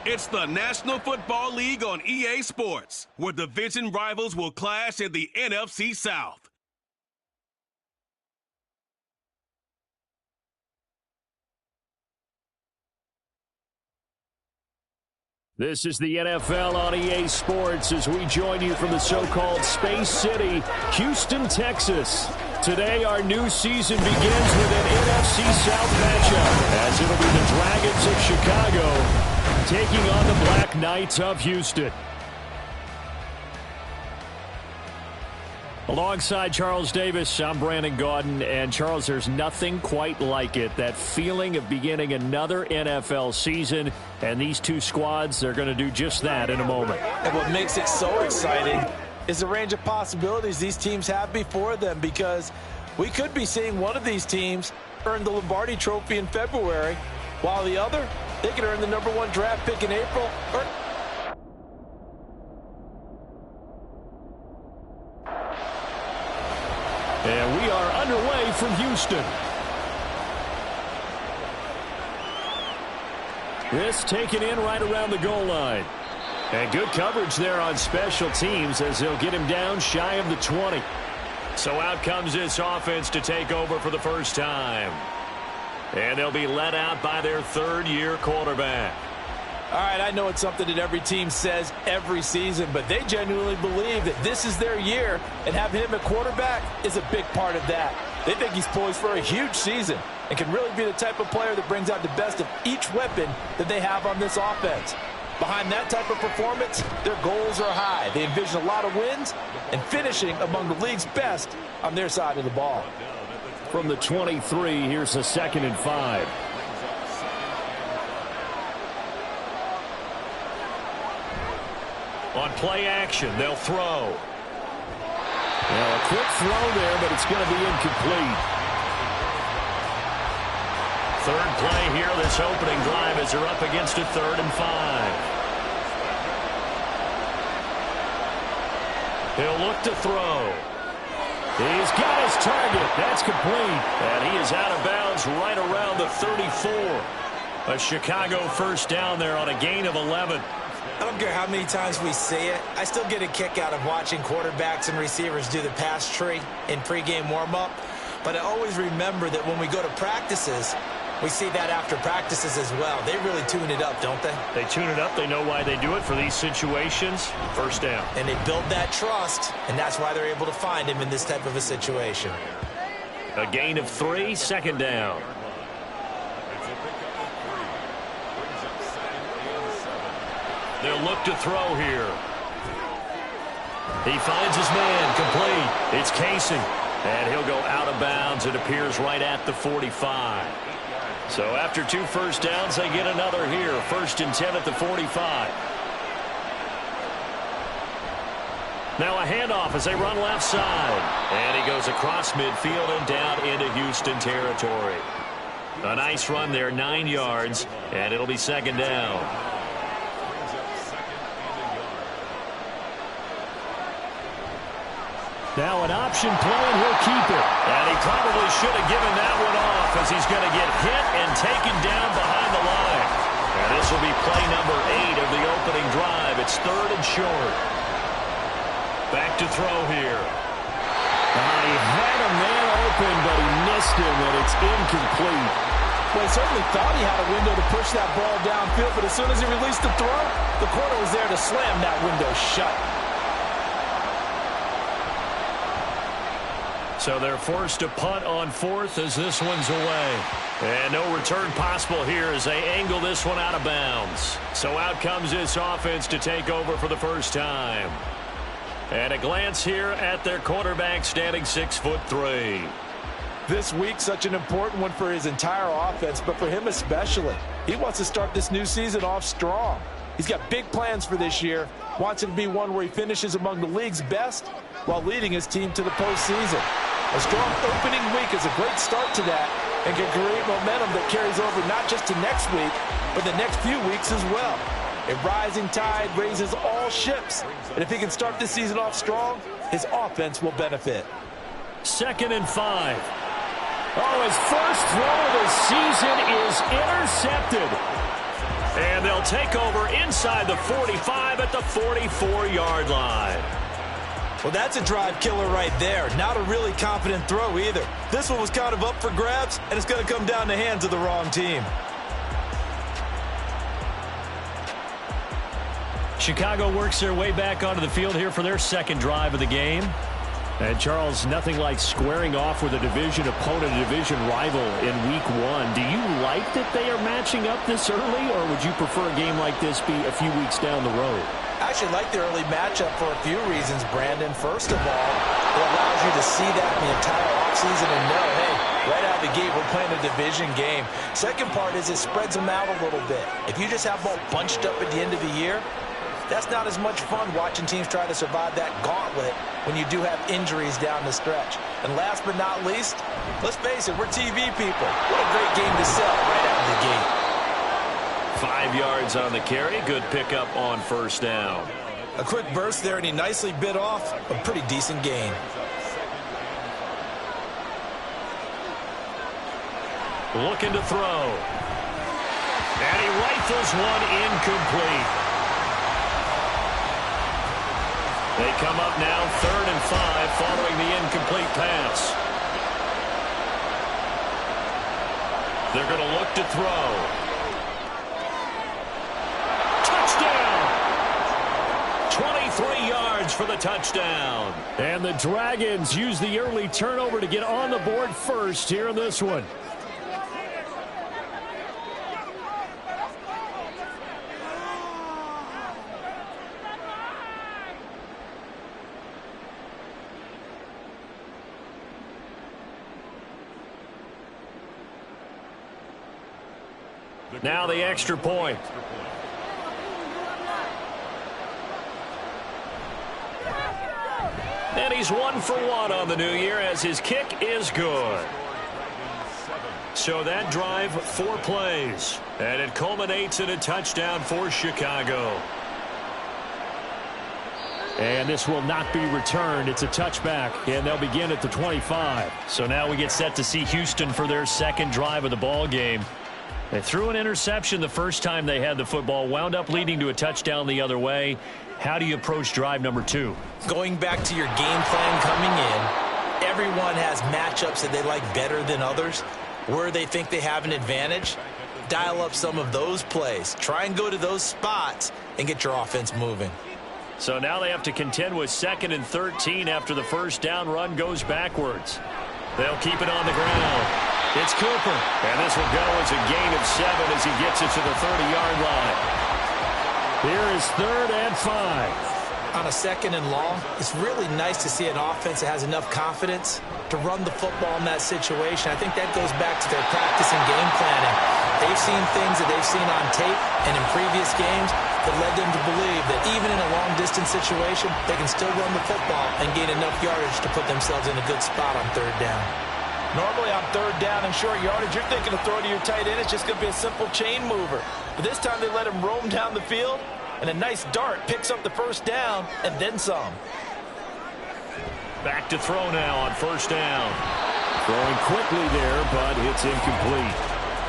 It's the National Football League on EA Sports, where division rivals will clash in the NFC South. This is the NFL on EA Sports as we join you from the so-called Space City, Houston, Texas. Today, our new season begins with an NFC South matchup, as it'll be the Dragons of Chicago taking on the Black Knights of Houston. Alongside Charles Davis, I'm Brandon Gaudin. And Charles, there's nothing quite like it. That feeling of beginning another NFL season. And these two squads, they're going to do just that in a moment. And what makes it so exciting is the range of possibilities these teams have before them, because we could be seeing one of these teams earn the Lombardi Trophy in February, while the other, they could earn the #1 draft pick in April. And we are underway from Houston. This taken in right around the goal line. And good coverage there on special teams as they'll get him down shy of the 20. So out comes this offense to take over for the first time. And they'll be led out by their third-year quarterback. All right, I know it's something that every team says every season, but they genuinely believe that this is their year, and having him at quarterback is a big part of that. They think he's poised for a huge season and can really be the type of player that brings out the best of each weapon that they have on this offense. Behind that type of performance, their goals are high. They envision a lot of wins and finishing among the league's best on their side of the ball. From the 23, here's a 2nd and 5. On play action, they'll throw. Well, a quick throw there, but it's going to be incomplete. Third play here, this opening drive, as they're up against a 3rd and 5. He'll look to throw. He's got his target. That's complete. And he is out of bounds right around the 34. A Chicago first down there on a gain of 11. I don't care how many times we see it. I still get a kick out of watching quarterbacks and receivers do the pass tree in pregame warm-up. But I always remember that when we go to practices, we see that after practices as well. They really tune it up, don't they? They tune it up. They know why they do it for these situations. First down. And they build that trust, and that's why they're able to find him in this type of a situation. A gain of 3, 2nd down. They'll look to throw here. He finds his man, complete. It's Casey. And he'll go out of bounds. It appears right at the 45. So after 2 first downs, they get another here. 1st and 10 at the 45. Now a handoff as they run left side. And he goes across midfield and down into Houston territory. A nice run there, 9 yards, and it'll be 2nd down. Now an option play, and he'll keep it. And he probably should have given that one off, as he's going to get hit and taken down behind the line. And this will be play number 8 of the opening drive. It's 3rd and short. Back to throw here. He had a man open, but he missed him, and it's incomplete. Well, he certainly thought he had a window to push that ball downfield, but as soon as he released the throw, the corner was there to slam that window shut. So they're forced to punt on 4th as this one's away. And no return possible here as they angle this one out of bounds. So out comes this offense to take over for the first time. And a glance here at their quarterback, standing 6'3". This week, such an important one for his entire offense, but for him especially. He wants to start this new season off strong. He's got big plans for this year, wants it to be one where he finishes among the league's best while leading his team to the postseason. A strong opening week is a great start to that and can create momentum that carries over not just to next week, but the next few weeks as well. A rising tide raises all ships, and if he can start this season off strong, his offense will benefit. 2nd and 5. Oh, his first throw of the season is intercepted. And they'll take over inside the 45 at the 44-yard line. Well, that's a drive killer right there. Not a really confident throw either. This one was kind of up for grabs, and it's going to come down the hands of the wrong team. Chicago works their way back onto the field here for their second drive of the game. And, Charles, nothing like squaring off with a division opponent, a division rival in Week 1. Do you like that they are matching up this early, or would you prefer a game like this be a few weeks down the road? I actually like the early matchup for a few reasons, Brandon. First of all, it allows you to see that in the entire offseason and know, hey, right out of the gate, we're playing a division game. Second part is it spreads them out a little bit. If you just have them all bunched up at the end of the year, that's not as much fun watching teams try to survive that gauntlet when you do have injuries down the stretch. And last but not least, let's face it, we're TV people. What a great game to sell right out of the gate. 5 yards on the carry. Good pickup on first down. A quick burst there, and he nicely bit off a pretty decent gain. Looking to throw. And he rifles one incomplete. They come up now 3rd and 5 following the incomplete pass. They're going to look to throw. Touchdown! 23 yards for the touchdown. And the Dragons use the early turnover to get on the board first here in this one. Now the extra point. And he's 1 for 1 on the new year as his kick is good. So that drive, 4 plays. And it culminates in a touchdown for Chicago. And this will not be returned. It's a touchback, and they'll begin at the 25. So now we get set to see Houston for their second drive of the ball game. They threw an interception the first time they had the football, wound up leading to a touchdown the other way. How do you approach drive number 2? Going back to your game plan coming in, everyone has matchups that they like better than others. Where they think they have an advantage, dial up some of those plays. Try and go to those spots and get your offense moving. So now they have to contend with 2nd and 13 after the first down run goes backwards. They'll keep it on the ground. It's Cooper. And this will go as a gain of 7 as he gets it to the 30-yard line. Here is 3rd and 5. On a 2nd and long, it's really nice to see an offense that has enough confidence to run the football in that situation. I think that goes back to their practice and game planning. They've seen things that they've seen on tape and in previous games that led them to believe that even in a long-distance situation, they can still run the football and gain enough yardage to put themselves in a good spot on 3rd down. Normally on 3rd down and short yardage, you're thinking of throwing to your tight end. It's just going to be a simple chain mover. But this time they let him roam down the field, and a nice dart picks up the first down and then some. Back to throw now on 1st down. Throwing quickly there, but it's incomplete.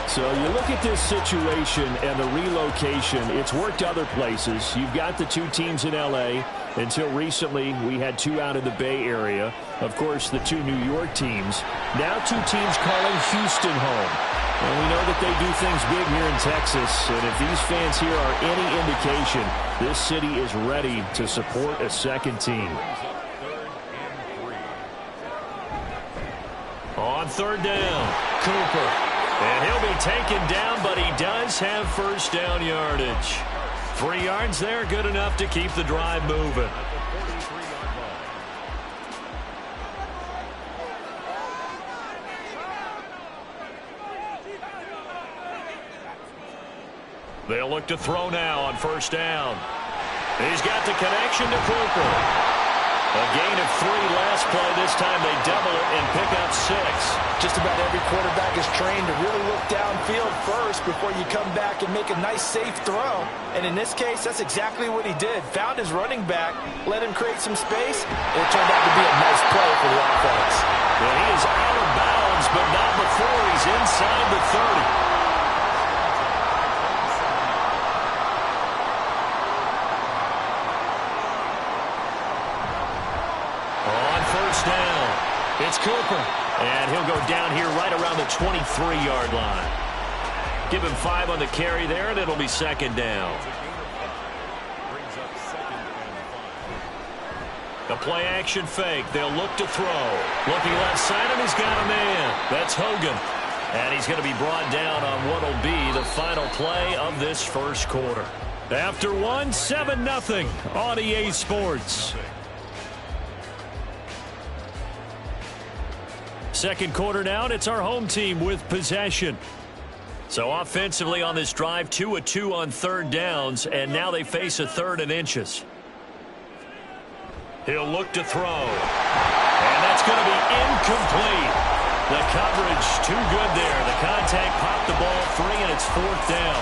So you look at this situation and the relocation. It's worked other places. You've got the 2 teams in L.A. Until recently, we had 2 out of the Bay Area. Of course, the 2 New York teams. Now 2 teams calling Houston home. And we know that they do things big here in Texas. And if these fans here are any indication, this city is ready to support a second team. On 3rd down, Cooper. And he'll be taken down, but he does have first down yardage. 3 yards there, good enough to keep the drive moving. They'll look to throw now on 1st down. He's got the connection to Cooper. A gain of 3 last play. This time they double it and pick up 6. Just about every quarterback is trained to really look downfield first before you come back and make a nice, safe throw. And in this case, that's exactly what he did. Found his running back, let him create some space, and it turned out to be a nice play for the offense. And he is out of bounds, but not before he's inside the 30. first down. It's Cooper. And he'll go down here right around the 23-yard line. Give him 5 on the carry there, and it'll be second down. The play-action fake. They'll look to throw. Looking left side, and he's got a man. That's Hogan. And he's going to be brought down on what will be the final play of this first quarter. After one, 7-0 on EA Sports. Second quarter now, and it's our home team with possession. So offensively on this drive, 2 of 2 on third downs, and now they face a third and inches. He'll look to throw. And that's going to be incomplete. The coverage too good there. The contact popped the ball free, and it's fourth down.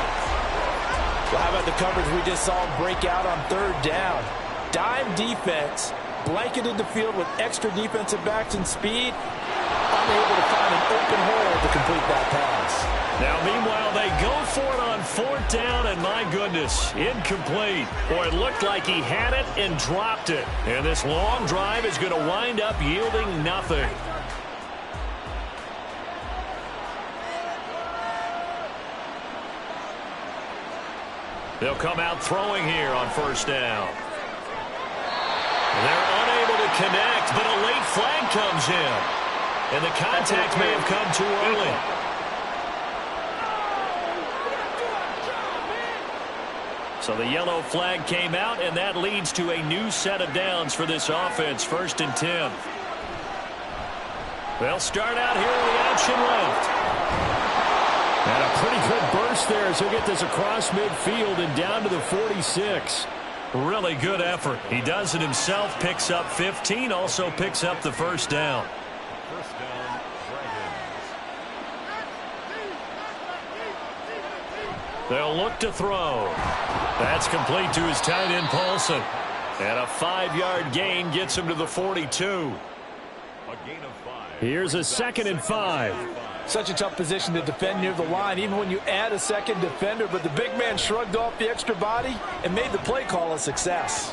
Well, how about the coverage we just saw him break out on third down? Dime defense, blanketed the field with extra defensive backs and speed, unable to find an open hole to complete that pass. Now, meanwhile, they go for it on fourth down, and my goodness, incomplete. Boy, it looked like he had it and dropped it. And this long drive is going to wind up yielding nothing. They'll come out throwing here on first down. They're unable to connect, but a late flag comes in. And the contact may have come too early. So the yellow flag came out, and that leads to a new set of downs for this offense, 1st and 10. They'll start out here with the option left. And a pretty good burst there as he'll get this across midfield and down to the 46. Really good effort. He does it himself, picks up 15, also picks up the first down. They'll look to throw. That's complete to his tight end, Paulson. And a 5-yard gain gets him to the 42. Here's a 2nd and 5. Such a tough position to defend near the line, even when you add a second defender. But the big man shrugged off the extra body and made the play call a success.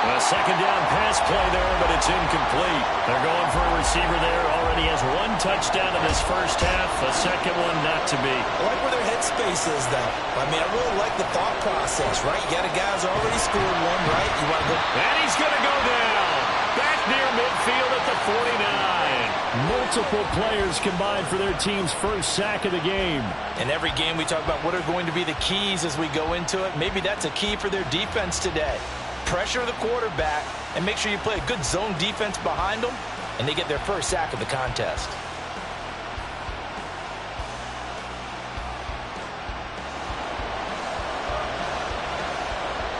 A second down pass play there, but it's incomplete. They're going for a receiver there. Already has 1 touchdown in this first half. A second one not to be. I like where their headspace is, though. I mean, I really like the thought process, right? You got a guy who's already scored one, right? You want to go. And he's going to go down. Back near midfield at the 49. Multiple players combined for their team's first sack of the game. In every game, we talk about what are going to be the keys as we go into it. Maybe that's a key for their defense today. Pressure the quarterback and make sure you play a good zone defense behind them, and they get their first sack of the contest.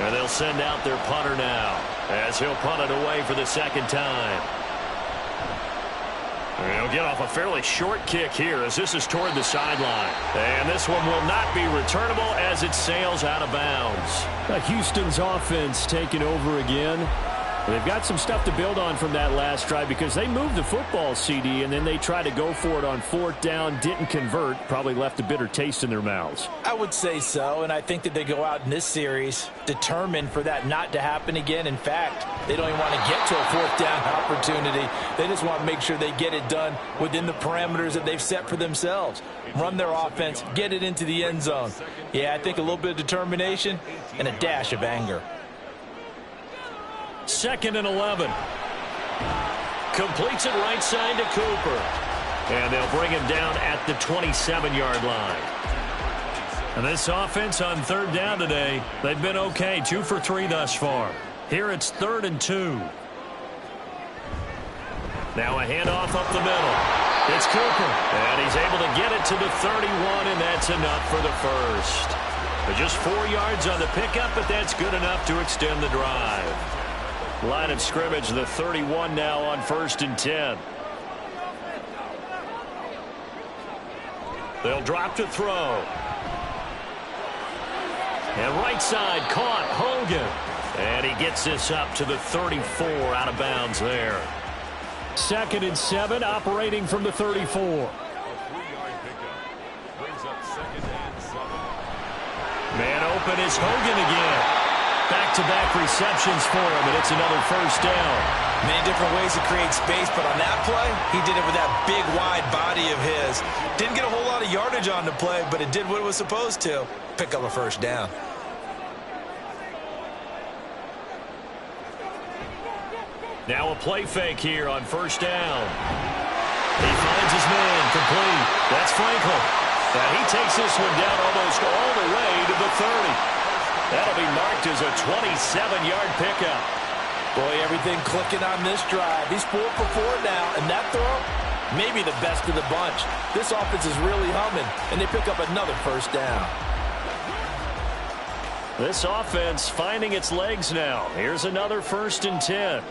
And they'll send out their punter now as he'll punt it away for the second time. And he'll get off a fairly short kick here as this is toward the sideline. And this one will not be returnable as it sails out of bounds. Houston's offense taking over again. They've got some stuff to build on from that last drive because they moved the football, CD, and then they tried to go for it on fourth down, didn't convert, probably left a bitter taste in their mouths. I would say so, and I think that they go out in this series determined for that not to happen again. In fact, they don't even want to get to a fourth down opportunity. They just want to make sure they get it done within the parameters that they've set for themselves. Run their offense, get it into the end zone. Yeah, I think a little bit of determination and a dash of anger. 2nd and 11. Completes it right side to Cooper. And they'll bring him down at the 27-yard line. And this offense on third down today, they've been okay. 2 for 3 thus far. Here it's 3rd and 2. Now a handoff up the middle. It's Cooper. And he's able to get it to the 31, and that's enough for the first. But just 4 yards on the pickup, but that's good enough to extend the drive. Line of scrimmage, the 31 now on 1st and 10. They'll drop to throw. And right side caught Hogan. And he gets this up to the 34 out of bounds there. 2nd and 7, operating from the 34. Man open is Hogan again. Back-to-back receptions for him, and it's another first down. Many different ways to create space, but on that play, he did it with that big, wide body of his. Didn't get a whole lot of yardage on the play, but it did what it was supposed to. Pick up a first down. Now a play fake here on first down. He finds his man, complete. That's Franklin. And he takes this one down almost all the way to the 30. That'll be marked as a 27-yard pickup. Boy, everything clicking on this drive. He's 4 for 4 now, and that throw, maybe the best of the bunch. This offense is really humming, and they pick up another first down. This offense finding its legs now. Here's another 1st and 10.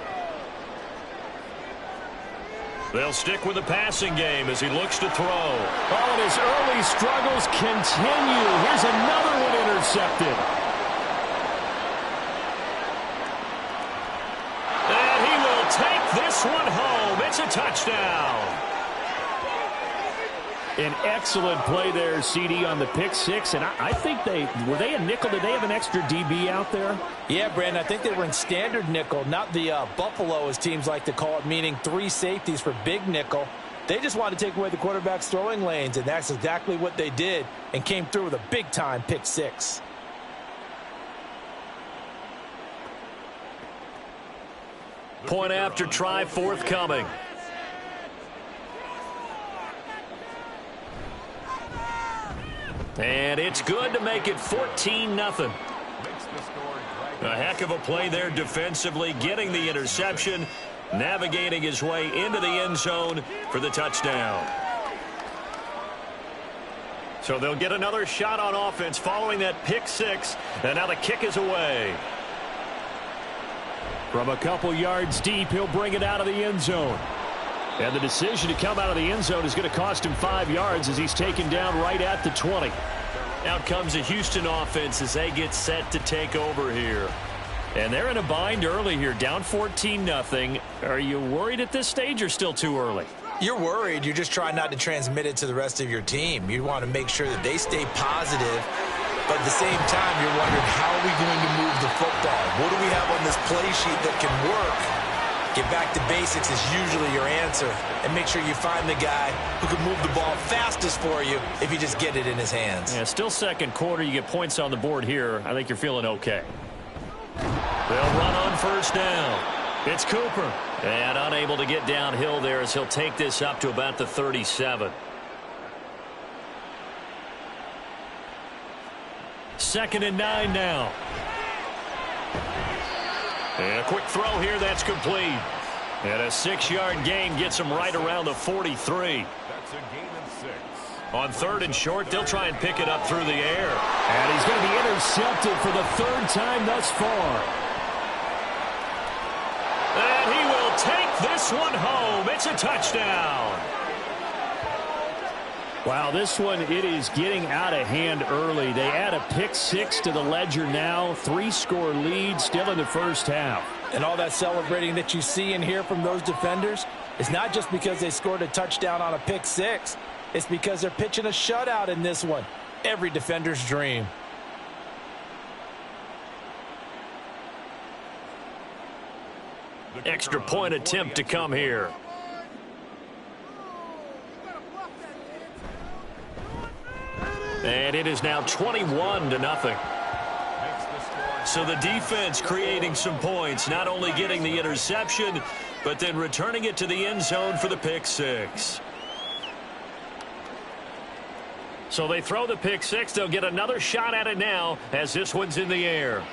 They'll stick with the passing game as he looks to throw. Oh, and his early struggles continue. Here's another one intercepted. And he will take this one home. It's a touchdown. An excellent play there, CD, on the pick six. And I think were they a nickel? Did they have an extra DB out there? Yeah, Brandon, I think they were in standard nickel, not the Buffalo, as teams like to call it, meaning 3 safeties for big nickel. They just wanted to take away the quarterback's throwing lanes, and that's exactly what they did, and came through with a big-time pick six. Point after try forthcoming. And it's good to make it 14-0. A heck of a play there defensively, getting the interception, navigating his way into the end zone for the touchdown. So they'll get another shot on offense following that pick six, and now the kick is away. From a couple yards deep, he'll bring it out of the end zone. And the decision to come out of the end zone is going to cost him 5 yards as he's taken down right at the 20. Out comes the Houston offense as they get set to take over here. And they're in a bind early here, down 14-0. Are you worried at this stage or still too early? You're worried. You're just trying not to transmit it to the rest of your team. You want to make sure that they stay positive. But at the same time, you're wondering, how are we going to move the football? What do we have on this play sheet that can work? Get back to basics is usually your answer. And make sure you find the guy who can move the ball fastest for you if you just get it in his hands. Yeah, still second quarter. You get points on the board here. I think you're feeling okay. They'll run on first down. It's Cooper. And unable to get downhill there as he'll take this up to about the 37. 2nd and 9 now. And a quick throw here, that's complete. And a 6-yard gain gets him right around the 43. That's a gain of 6. On 3rd and short, they'll try and pick it up through the air. And he's going to be intercepted for the 3rd time thus far. And he will take this one home. It's a touchdown. Wow, this one, it is getting out of hand early. They add a pick six to the ledger now. 3-score lead still in the first half. And all that celebrating that you see and hear from those defenders is not just because they scored a touchdown on a pick six. It's because they're pitching a shutout in this one. Every defender's dream. Extra point attempt to come here. And it is now 21-0. So the defense creating some points, not only getting the interception, but then returning it to the end zone for the pick six. So they throw the pick six. They'll get another shot at it now as this one's in the air.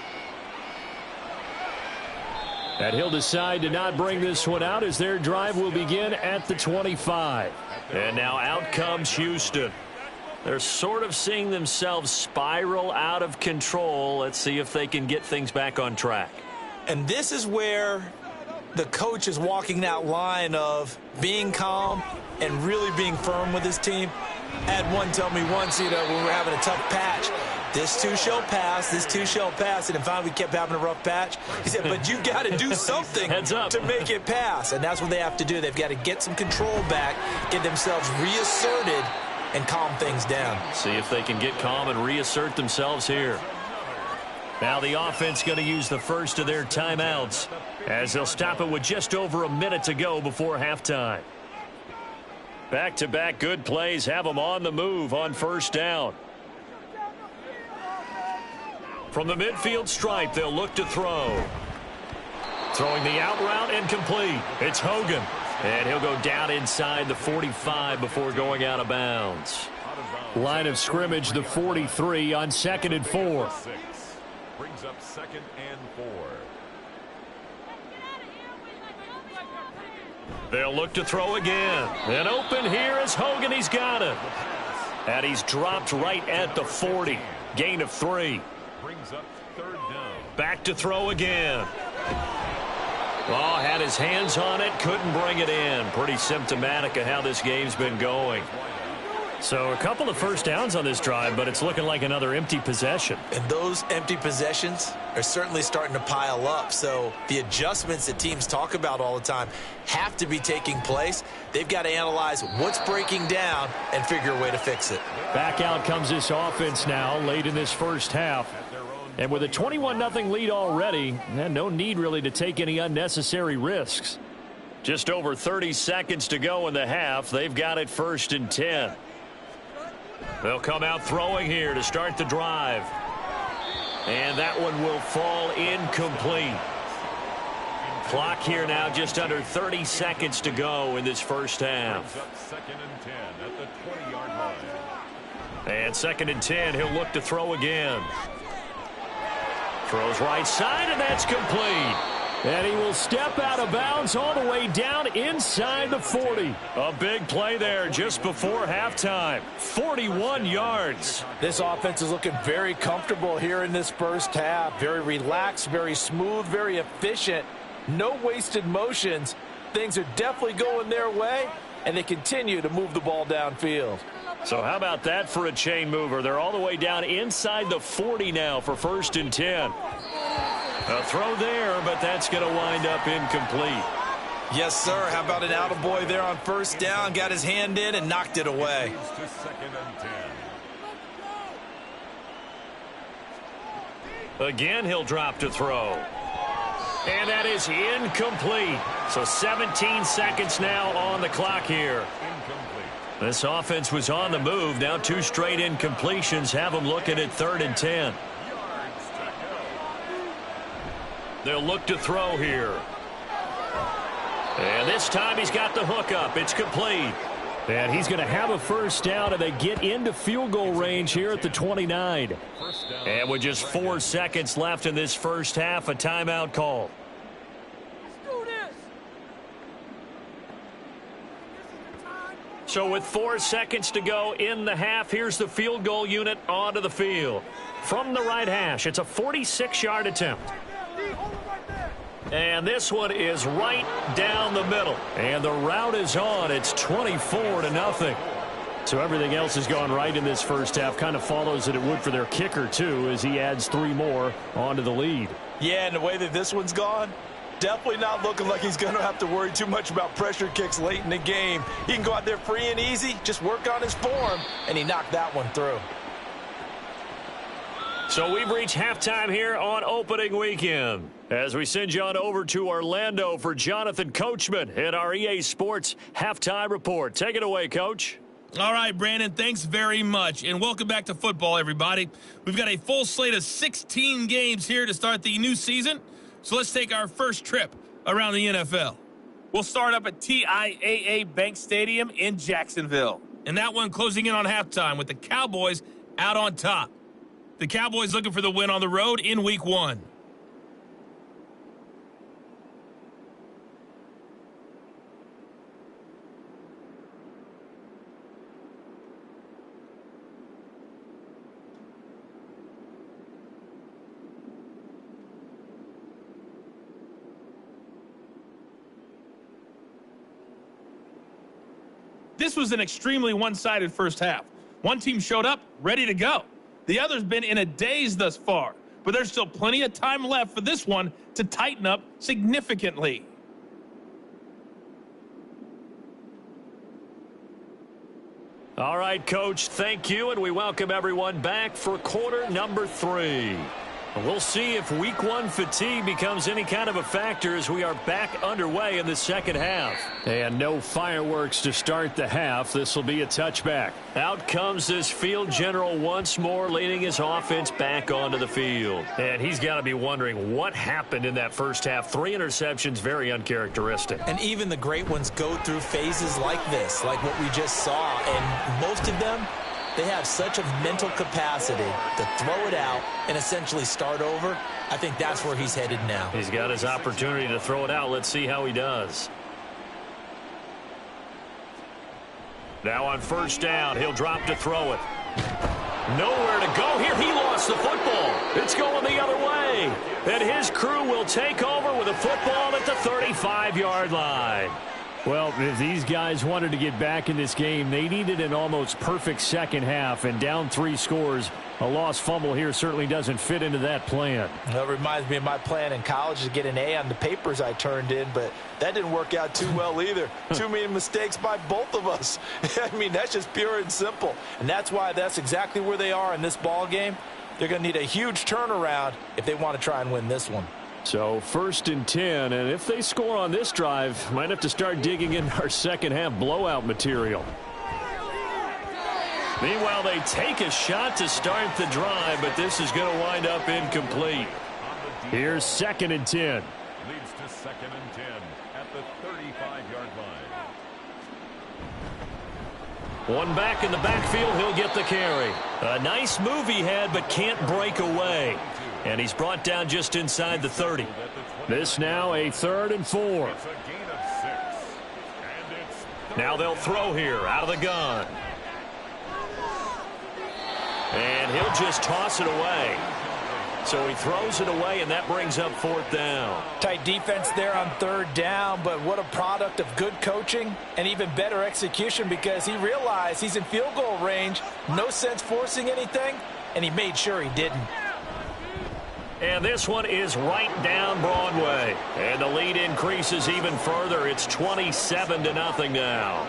And he'll decide to not bring this one out as their drive will begin at the 25. And now out comes Houston. They're sort of seeing themselves spiral out of control. Let's see if they can get things back on track. And this is where the coach is walking that line of being calm and really being firm with his team. I had one tell me once, when we were having a tough patch, this too shall pass, this too shall pass. And finally we kept having a rough patch. He said, but you got to do something to make it pass. And that's what they have to do. They've got to get some control back, get themselves reasserted, and calm things down. See if they can get calm and reassert themselves here. Now the offense going to use the first of their timeouts as they'll stop it with just over a minute to go before halftime. Back-to-back good plays have them on the move on first down. From the midfield stripe, they'll look to throw. Throwing the out route and complete. It's Hogan. And he'll go down inside the 45 before going out of bounds. Line of scrimmage, the 43 on 2nd and 4. Brings up 2nd and 4. They'll look to throw again. And open here is Hogan. He's got it. And he's dropped right at the 40. Gain of 3. Brings up 3rd down. Back to throw again. Oh, had his hands on it, couldn't bring it in. Pretty symptomatic of how this game's been going. So a couple of first downs on this drive, but it's looking like another empty possession. And those empty possessions are certainly starting to pile up. So the adjustments that teams talk about all the time have to be taking place. They've got to analyze what's breaking down and figure a way to fix it. Back out comes this offense now late in this first half. And with a 21-0 lead already, no need really to take any unnecessary risks. Just over 30 seconds to go in the half. They've got it 1st and 10. They'll come out throwing here to start the drive. And that one will fall incomplete. Clock here now just under 30 seconds to go in this first half. 2nd and 10 at the 20-yard line. And 2nd and 10, he'll look to throw again. Throws right side, and that's complete. And he will step out of bounds all the way down inside the 40. A big play there just before halftime. 41 yards. This offense is looking very comfortable here in this first half. Very relaxed, very smooth, very efficient. No wasted motions. Things are definitely going their way, and they continue to move the ball downfield. So how about that for a chain mover? They're all the way down inside the 40 now for 1st and 10. A throw there, but that's going to wind up incomplete. Yes, sir. How about an attaboy there on first down? Got his hand in and knocked it away. To 2nd and 10. Again, he'll drop to throw. And that is incomplete. So 17 seconds now on the clock here. This offense was on the move. Now 2 straight incompletions have them looking at 3rd and 10. They'll look to throw here. And this time he's got the hook up. It's complete. And he's going to have a first down, and they get into field goal range here at the 29. And with just 4 seconds left in this first half, a timeout call. So with 4 seconds to go in the half, here's the field goal unit onto the field. From the right hash, it's a 46-yard attempt. And this one is right down the middle. And the route is on. It's 24-0. So everything else has gone right in this first half. Kind of follows that it would for their kicker, too, as he adds 3 more onto the lead. Yeah, and the way that this one's gone, definitely not looking like he's going to have to worry too much about pressure kicks late in the game. He can go out there free and easy, just work on his form, and he knocked that one through. So we've reached halftime here on opening weekend as we send you on over to Orlando for Jonathan Coachman in our EA Sports Halftime Report. Take it away, Coach. All right, Brandon, thanks very much. And welcome back to football, everybody. We've got a full slate of 16 games here to start the new season. So let's take our first trip around the NFL. We'll start up at TIAA Bank Stadium in Jacksonville. And that one closing in on halftime with the Cowboys out on top. The Cowboys looking for the win on the road in Week 1. This was an extremely one-sided first half. One team showed up ready to go. The other's been in a daze thus far, but there's still plenty of time left for this one to tighten up significantly. All right, Coach, thank you, and we welcome everyone back for quarter number 3. We'll see if week one fatigue becomes any kind of a factor as we are back underway in the second half. And no fireworks to start the half. This will be a touchback. Out comes this field general once more, leading his offense back onto the field. And he's got to be wondering what happened in that first half. 3 interceptions, very uncharacteristic. And even the great ones go through phases like this, like what we just saw. And most of them, they have such a mental capacity to throw it out and essentially start over. I think that's where he's headed now. He's got his opportunity to throw it out. Let's see how he does. Now on first down, he'll drop to throw it. Nowhere to go here. He lost the football. It's going the other way. And his crew will take over with a football at the 35-yard line. Well, if these guys wanted to get back in this game, they needed an almost perfect second half, and down 3 scores. A lost fumble here certainly doesn't fit into that plan. That reminds me of my plan in college to get an A on the papers I turned in, but that didn't work out too well either. Too many mistakes by both of us. I mean, that's just pure and simple. And that's why that's exactly where they are in this ball game. They're going to need a huge turnaround if they want to try and win this one. So 1st and 10, and if they score on this drive, might have to start digging in our second half blowout material. Meanwhile, they take a shot to start the drive, but this is going to wind up incomplete. Here's 2nd and 10. Leads to 2nd and 10 at the 35-yard line. One back in the backfield, he'll get the carry. A nice move he had, but can't break away. And he's brought down just inside the 30. This now a 3rd and 4. It's a gain of 6. And it's Now they'll throw here out of the gun. And he'll just toss it away. So he throws it away, and that brings up 4th down. Tight defense there on 3rd down, but what a product of good coaching and even better execution, because he realized he's in field goal range, no sense forcing anything, and he made sure he didn't. And this one is right down Broadway. And the lead increases even further. It's 27-0 now.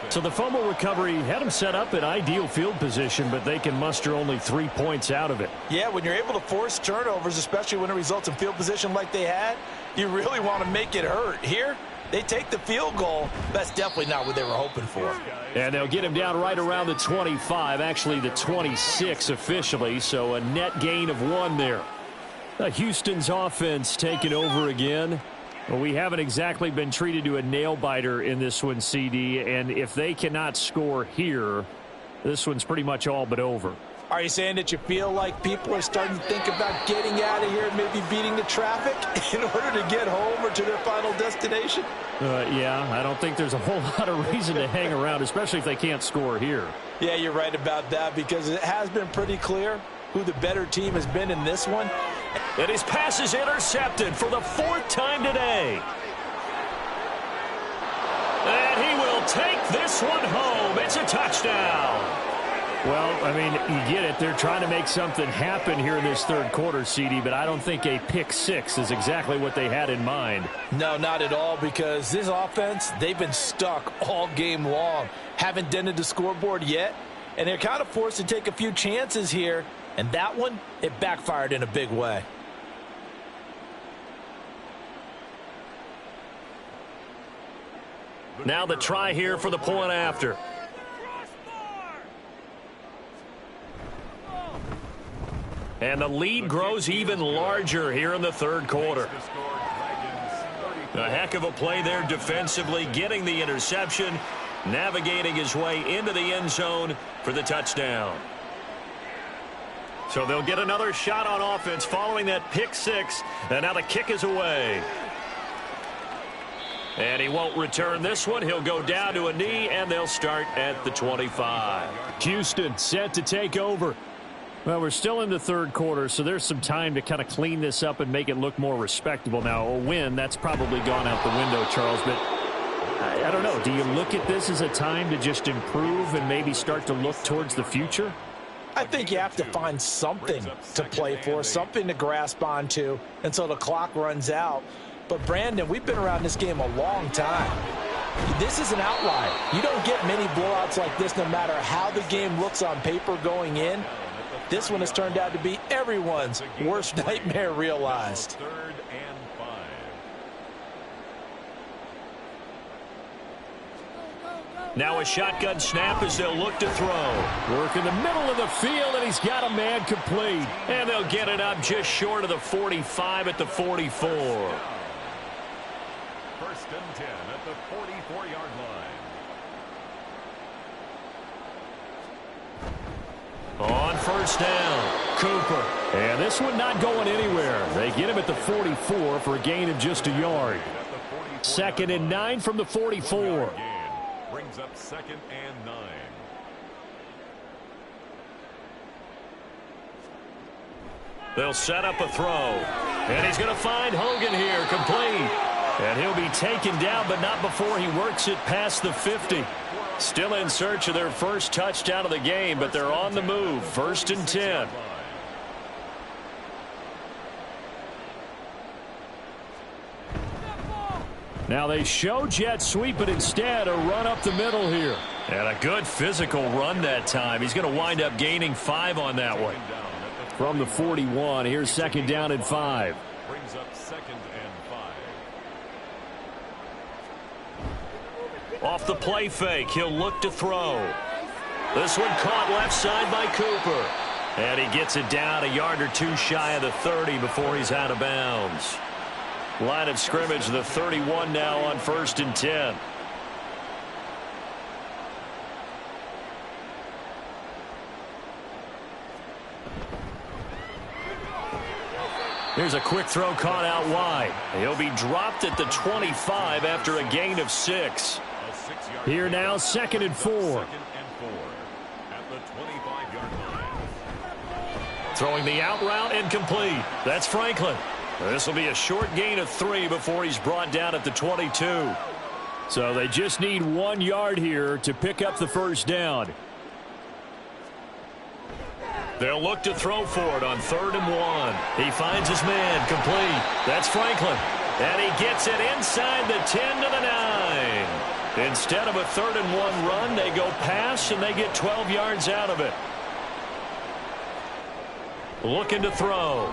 So the fumble recovery had them set up in ideal field position, but they can muster only 3 points out of it. Yeah, when you're able to force turnovers, especially when it results in field position like they had, you really want to make it hurt. Here, they take the field goal. That's definitely not what they were hoping for. And they'll get him down right around the 25, actually the 26 officially, so a net gain of 1 there. Houston's offense taking over again. Well, we haven't exactly been treated to a nail-biter in this one, CD, and if they cannot score here, this one's pretty much all but over. Are you saying that you feel like people are starting to think about getting out of here and maybe beating the traffic in order to get home or to their final destination? Yeah, I don't think there's a whole lot of reason to hang around, especially if they can't score here. Yeah, you're right about that, because it has been pretty clear who the better team has been in this one. And his pass is intercepted for the 4th time today. And he will take this one home. It's a touchdown. Well, I mean, you get it. They're trying to make something happen here in this 3rd quarter, CD, but I don't think a pick 6 is exactly what they had in mind. No, not at all, because this offense, they've been stuck all game long. Haven't dented the scoreboard yet, and they're kind of forced to take a few chances here. And that one, it backfired in a big way. Now the try here for the point after. And the lead grows even larger here in the 3rd quarter. A heck of a play there defensively, getting the interception, navigating his way into the end zone for the touchdown. So they'll get another shot on offense following that pick 6. And now the kick is away. And he won't return this one. He'll go down to a knee, and they'll start at the 25. Houston set to take over. Well, we're still in the 3rd quarter, so there's some time to kind of clean this up and make it look more respectable. Now, a win, that's probably gone out the window, Charles, but I don't know. Do you look at this as a time to just improve and maybe start to look towards the future? I think you have to find something to play for, something to grasp onto until the clock runs out. But, Brandon, we've been around this game a long time. This is an outlier. You don't get many blowouts like this no matter how the game looks on paper going in. This one has turned out to be everyone's worst nightmare realized. 3rd and 5. Now a shotgun snap as they'll look to throw. Work in the middle of the field, and he's got a man complete. And they'll get it up just short of the 45 at the 44. 1st and 10 at the 44-yard line. On 1st down, Cooper. And this one not going anywhere. They get him at the 44 for a gain of just a yard. 2nd and 9 from the 44. Brings up 2nd and 9. They'll set up a throw. And he's going to find Hogan here, complete. And he'll be taken down, but not before he works it past the 50. Still in search of their first touchdown of the game, but they're on the move. 1st and 10. Now they show jet sweep, but instead a run up the middle here. And a good physical run that time. He's going to wind up gaining 5 on that one. From the 41, here's 2nd down and 5. Brings up 2nd and 5. Off the play fake, he'll look to throw. This one caught left side by Cooper. And he gets it down a yard or two shy of the 30 before he's out of bounds. Line of scrimmage, the 31 now on 1st and 10. Here's a quick throw caught out wide. He'll be dropped at the 25 after a gain of 6. Here now, 2nd and 4. 2nd and 4 at the 25-yard line. Throwing the out route incomplete. That's Franklin. This will be a short gain of 3 before he's brought down at the 22. So they just need 1 yard here to pick up the 1st down. They'll look to throw for it on 3rd and 1. He finds his man, complete. That's Franklin. And he gets it inside the 10 to the 9. Instead of a 3rd and 1 run, they go pass, and they get 12 yards out of it. Looking to throw.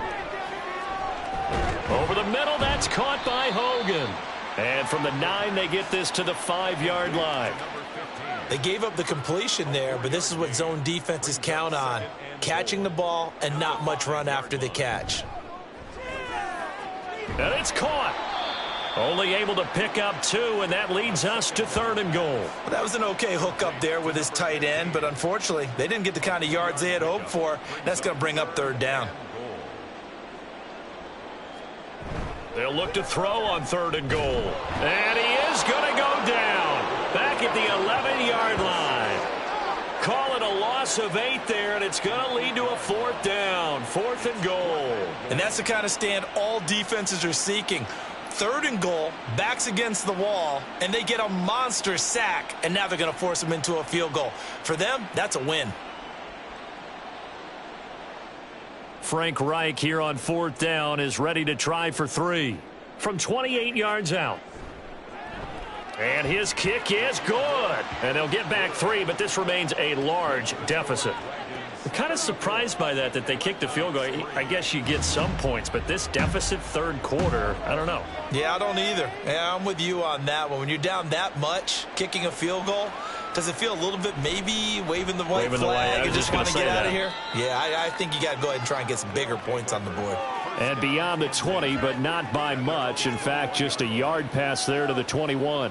Over the middle, that's caught by Hogan. And from the 9, they get this to the 5-yard line. They gave up the completion there, but this is what zone defenses count on. Catching the ball and not much run after the catch. And it's caught. Only able to pick up 2, and that leads us to 3rd and goal. Well, that was an okay hook up there with his tight end, but unfortunately, they didn't get the kind of yards they had hoped for. That's going to bring up 3rd down. They'll look to throw on 3rd and goal. And he is going to go down. Back at the 11-yard line. Call it a loss of 8 there, and it's going to lead to a 4th down. 4th and goal. And that's the kind of stand all defenses are seeking. 3rd and goal, backs against the wall, and they get a monster sack, and now they're going to force them into a field goal. For them, that's a win. Frank Reich here on 4th down is ready to try for 3 from 28 yards out. And his kick is good. And they'll get back 3, but this remains a large deficit. I'm kind of surprised by that they kicked the field goal. I guess you get some points, but this deficit 3rd quarter, I don't know. Yeah, I don't either. Yeah, I'm with you on that one. When you're down that much, kicking a field goal, does it feel a little bit maybe waving the white flag and just want to get out of here? Yeah, I think you got to go ahead and try and get some bigger points on the board. And beyond the 20, but not by much. In fact, just a yard pass there to the 21.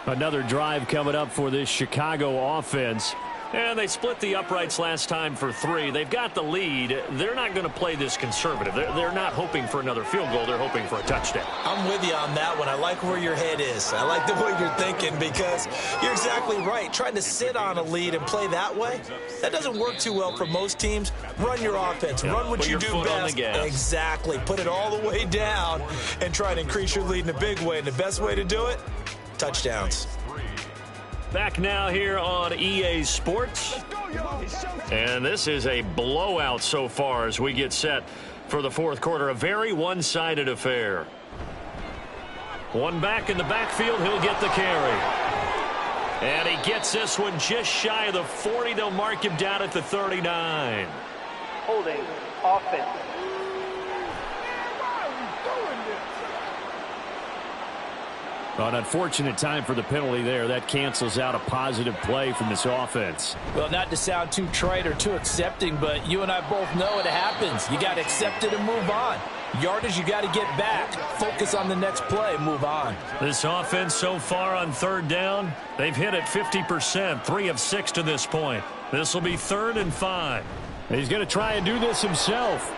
Another drive coming up for this Chicago offense. And they split the uprights last time for 3. They've got the lead. They're not going to play this conservative. They're not hoping for another field goal. They're hoping for a touchdown. I'm with you on that one. I like where your head is. I like the way you're thinking because you're exactly right. Trying to sit on a lead and play that way, that doesn't work too well for most teams. Run your offense. Yeah, run what you do best. Exactly. Put it all the way down and try to increase your lead in a big way. And the best way to do it, touchdowns. Back now here on EA Sports. And this is a blowout so far as we get set for the 4th quarter. A very one-sided affair. One back in the backfield. He'll get the carry. And he gets this one just shy of the 40. They'll mark him down at the 39. holding offense. An unfortunate time for the penalty there. That cancels out a positive play from this offense. Well, not to sound too trite or too accepting, but you and I both know it happens. You got to accept it and move on. Yardage, you got to get back. Focus on the next play, move on. This offense so far on third down, they've hit it 50%, 3 of 6 to this point. This will be 3rd and 5. He's going to try and do this himself.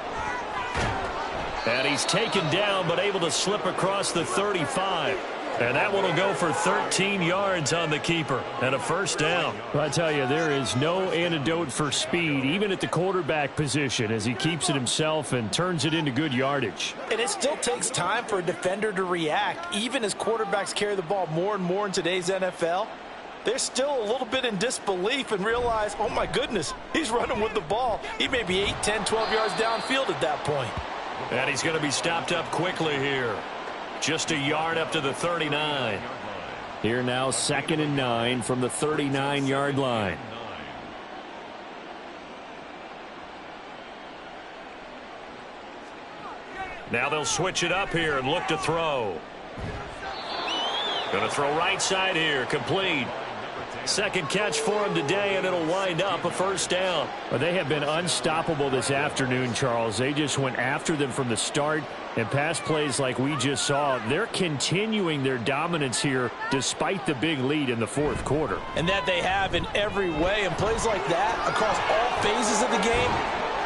And he's taken down but able to slip across the 35. And that one will go for 13 yards on the keeper and a 1st down. I tell you, there is no antidote for speed, even at the quarterback position, as he keeps it himself and turns it into good yardage. And it still takes time for a defender to react. Even as quarterbacks carry the ball more and more in today's NFL, they're still a little bit in disbelief and realize, oh my goodness, he's running with the ball. He may be 8, 10, 12 yards downfield at that point. And he's going to be stopped up quickly here. Just a yard up to the 39. Here now, 2nd and 9 from the 39-yard line. Now they'll switch it up here and look to throw. Going to throw right side here, complete. 2nd catch for him today, and it'll wind up a 1st down. Well, they have been unstoppable this afternoon, Charles. They just went after them from the start, and pass plays like we just saw, they're continuing their dominance here despite the big lead in the 4th quarter. And that they have in every way, and plays like that across all phases of the game,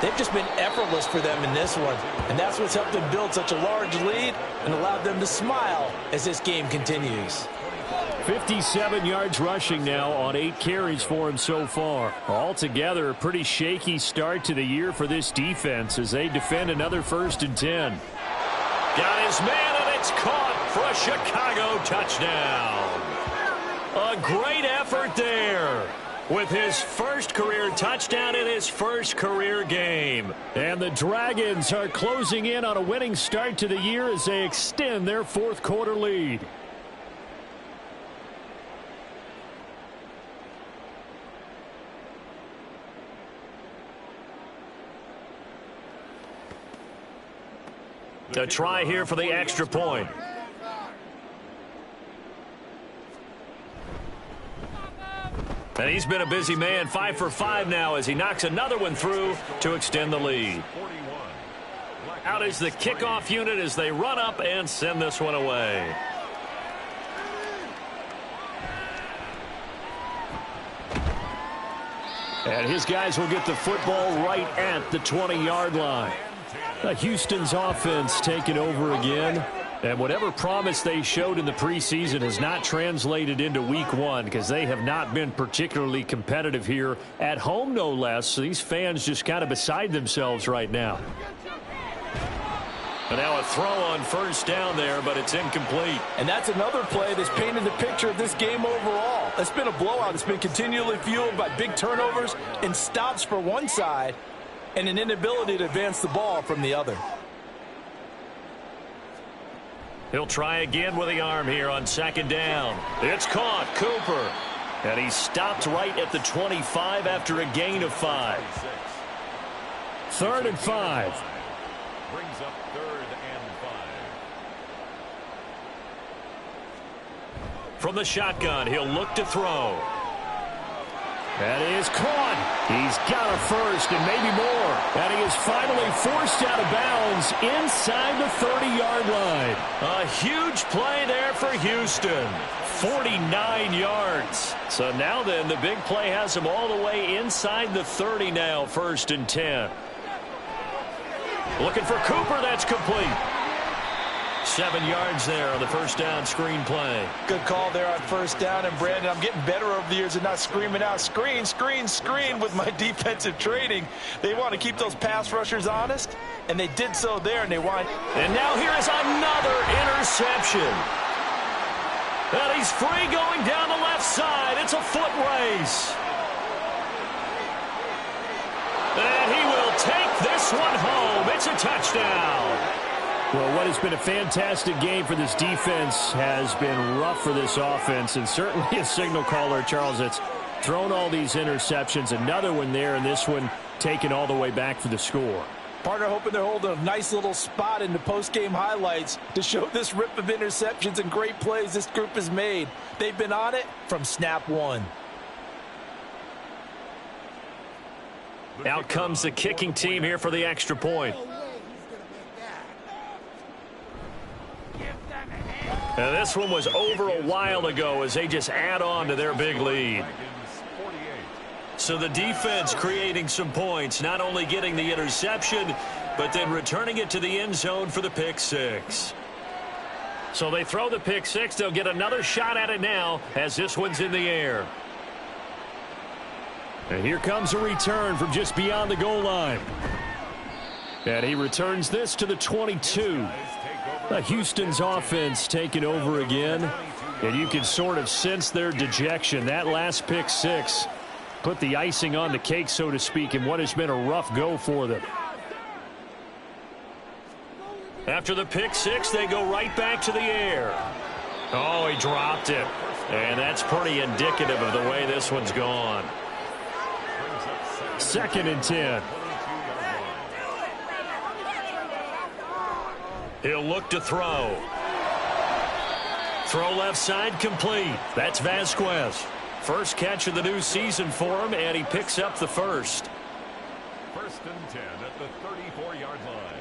they've just been effortless for them in this one. And that's what's helped them build such a large lead and allowed them to smile as this game continues. 57 yards rushing now on 8 carries for him so far. Altogether, a pretty shaky start to the year for this defense as they defend another 1st and 10. Got his man, and it's caught for a Chicago touchdown. A great effort there with his 1st career touchdown in his 1st career game. And the Dragons are closing in on a winning start to the year as they extend their 4th quarter lead. A try here for the extra point. And he's been a busy man, 5 for 5 now as he knocks another one through to extend the lead. Out is the kickoff unit as they run up and send this one away. And his guys will get the football right at the 20-yard line. Houston's offense taking over again. And whatever promise they showed in the preseason has not translated into week 1 because they have not been particularly competitive here at home, no less. So these fans just kind of beside themselves right now. And now a throw on 1st down there, but it's incomplete. And that's another play that's painted the picture of this game overall. It's been a blowout. It's been continually fueled by big turnovers and stops for one side and an inability to advance the ball from the other. He'll try again with the arm here on 2nd down. It's caught, Cooper. And he stopped right at the 25 after a gain of 5. 3rd and 5. Brings up 3rd and 5. From the shotgun, he'll look to throw. That is caught. He's got a 1st and maybe more. And he is finally forced out of bounds inside the 30-yard line. A huge play there for Houston. 49 yards. So now then, the big play has him all the way inside the 30 now, 1st and 10. Looking for Cooper, that's complete. 7 yards there on the 1st down screen play. Good call there on 1st down. And Brandon, I'm getting better over the years at not screaming out screen, screen, screen with my defensive training. They want to keep those pass rushers honest, and they did so there, and they wind. And now here is another interception. And he's free going down the left side. It's a foot race. And he will take this one home. It's a touchdown. Well, what has been a fantastic game for this defense has been rough for this offense, and certainly a signal caller, Charles, that's thrown all these interceptions. Another one there, and this one taken all the way back for the score. Partner hoping they're holding a nice little spot in the post-game highlights to show this rip of interceptions and great plays this group has made. They've been on it from snap one. Out comes the kicking team here for the extra point. Now this one was over a while ago as they just add on to their big lead. So the defense creating some points, not only getting the interception, but then returning it to the end zone for the pick six. So they throw the pick six. They'll get another shot at it now as this one's in the air. And here comes a return from just beyond the goal line. And he returns this to the 22. Houston's offense taking over again. And you can sort of sense their dejection. That last pick six put the icing on the cake, so to speak, in what has been a rough go for them. After the pick six, they go right back to the air. Oh, he dropped it. And that's pretty indicative of the way this one's gone. 2nd and 10. He'll look to throw. Throw left side complete. That's Vasquez. First catch of the new season for him, and he picks up the first. 1st and 10 at the 34-yard line.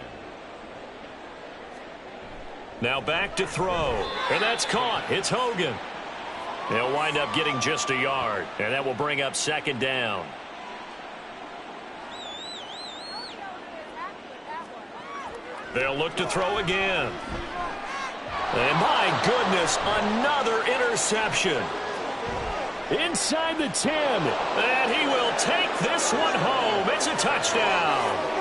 Now back to throw. And that's caught. It's Hogan. They'll wind up getting just a yard, and that will bring up 2nd down. They'll look to throw again. And my goodness, another interception. Inside the 10. And he will take this one home. It's a touchdown.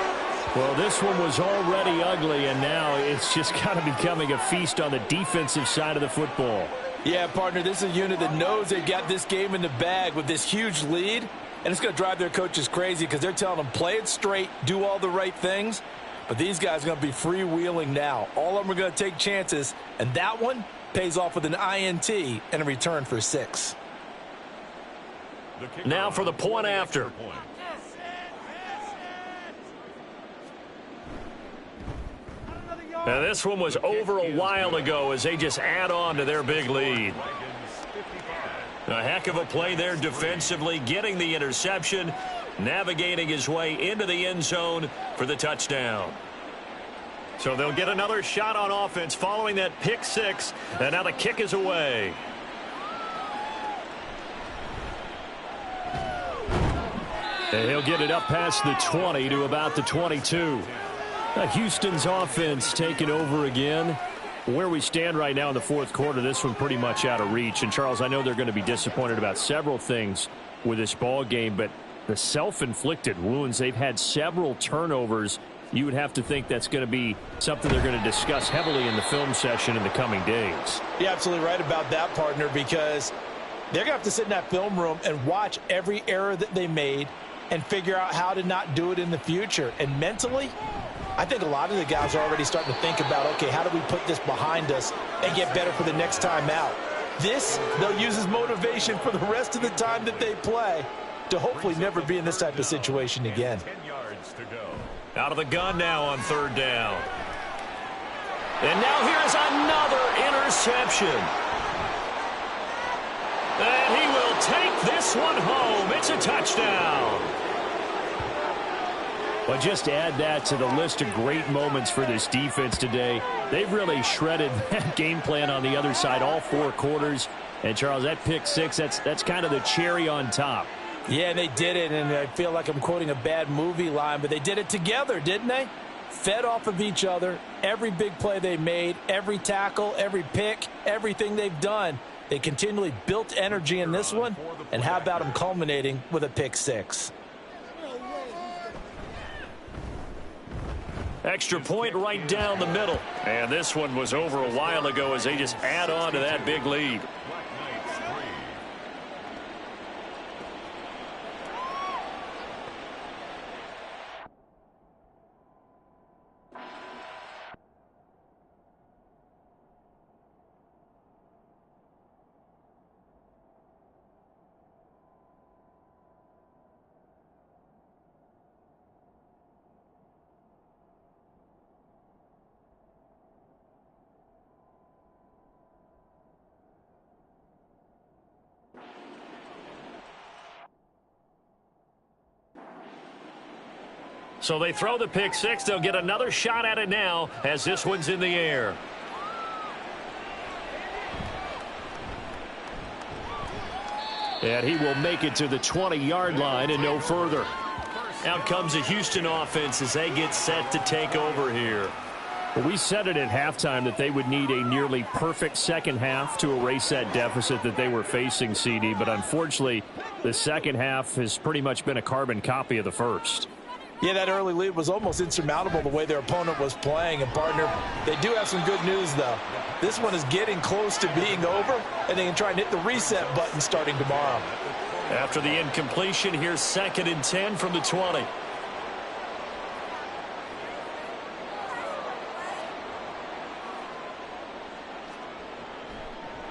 Well, this one was already ugly, and now it's just kind of becoming a feast on the defensive side of the football. Yeah, partner, this is a unit that knows they've got this game in the bag with this huge lead, and it's going to drive their coaches crazy because they're telling them play it straight, do all the right things, but these guys are going to be freewheeling now. All of them are going to take chances, and that one pays off with an INT and a return for 6. Now for the point after. Now this one was over a while ago as they just add on to their big lead. A heck of a play there defensively, getting the interception, navigating his way into the end zone for the touchdown. So they'll get another shot on offense following that pick six, and now the kick is away. And he'll get it up past the 20 to about the 22. Houston's offense taking over again. Where we stand right now in the fourth quarter, this one pretty much out of reach. And, Charles, I know they're going to be disappointed about several things with this ball game, but the self-inflicted wounds, they've had several turnovers. You would have to think that's going to be something they're going to discuss heavily in the film session in the coming days. You're absolutely right about that, partner, because they're going to have to sit in that film room and watch every error that they made and figure out how to not do it in the future. And mentally, I think a lot of the guys are already starting to think about, okay, how do we put this behind us and get better for the next time out? This, they'll use as motivation for the rest of the time that they play to hopefully never be in this type of situation again. 10 yards to go. Out of the gun now on 3rd down. And now here's another interception. And he will take this one home. It's a touchdown. But just add that to the list of great moments for this defense today. They've really shredded that game plan on the other side all 4 quarters. And, Charles, that pick six, that's kind of the cherry on top. Yeah, they did it, and I feel like I'm quoting a bad movie line, but they did it together, didn't they? Fed off of each other, every big play they made, every tackle, every pick, everything they've done. They continually built energy in this one, and how about them culminating with a pick six? Extra point right down the middle. And this one was over a while ago as they just add on to that big lead. So they throw the pick six. They'll get another shot at it now as this one's in the air. And he will make it to the 20-yard line and no further. Out comes the Houston offense as they get set to take over here. Well, we said it at halftime that they would need a nearly perfect second half to erase that deficit that they were facing, CD. But unfortunately, the second half has pretty much been a carbon copy of the first. Yeah, that early lead was almost insurmountable the way their opponent was playing. And, partner, they do have some good news, though. This one is getting close to being over, and they can try and hit the reset button starting tomorrow. After the incompletion, here's 2nd and 10 from the 20.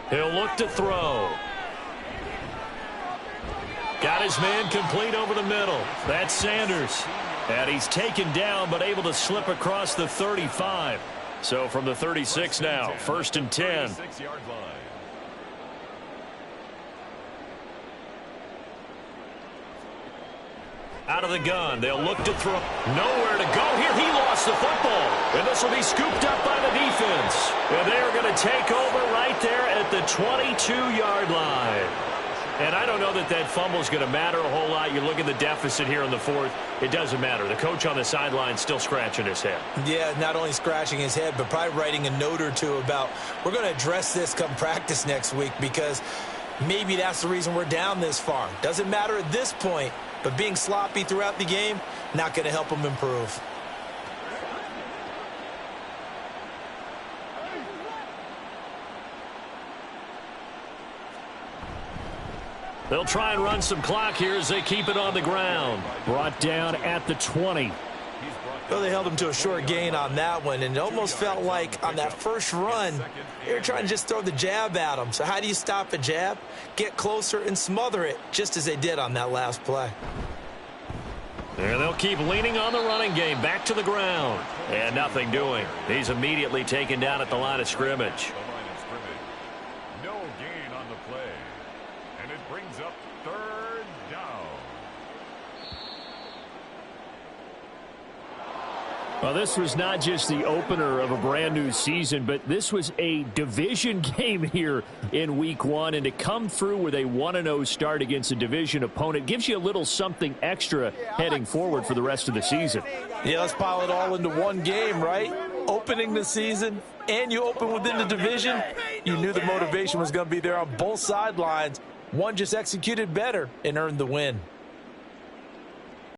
He'll look to throw. Got his man complete over the middle. That's Sanders. And he's taken down but able to slip across the 35. So from the 36 now, 1st and 10. Out of the gun. They'll look to throw. Nowhere to go here. He lost the football. And this will be scooped up by the defense. And they are going to take over right there at the 22-yard line. And I don't know that that fumble is going to matter a whole lot. You look at the deficit here in the 4th. It doesn't matter. The coach on the sideline still scratching his head. Yeah, not only scratching his head, but probably writing a note or two about we're going to address this come practice next week because maybe that's the reason we're down this far. Doesn't matter at this point, but being sloppy throughout the game, not going to help them improve. They'll try and run some clock here as they keep it on the ground. Brought down at the 20. Well, they held him to a short gain on that one, and it almost felt like on that first run, they were trying to just throw the jab at him. So how do you stop a jab? Get closer and smother it, just as they did on that last play. And they'll keep leaning on the running game. Back to the ground. And nothing doing. He's immediately taken down at the line of scrimmage. No gain on the play. And it brings up 3rd down. Well, this was not just the opener of a brand new season, but this was a division game here in week 1. And to come through with a 1-0 start against a division opponent gives you a little something extra heading forward for the rest of the season. Yeah, let's pile it all into one game, right? Opening the season, and you open within the division. You knew the motivation was going to be there on both sidelines. One just executed better and earned the win.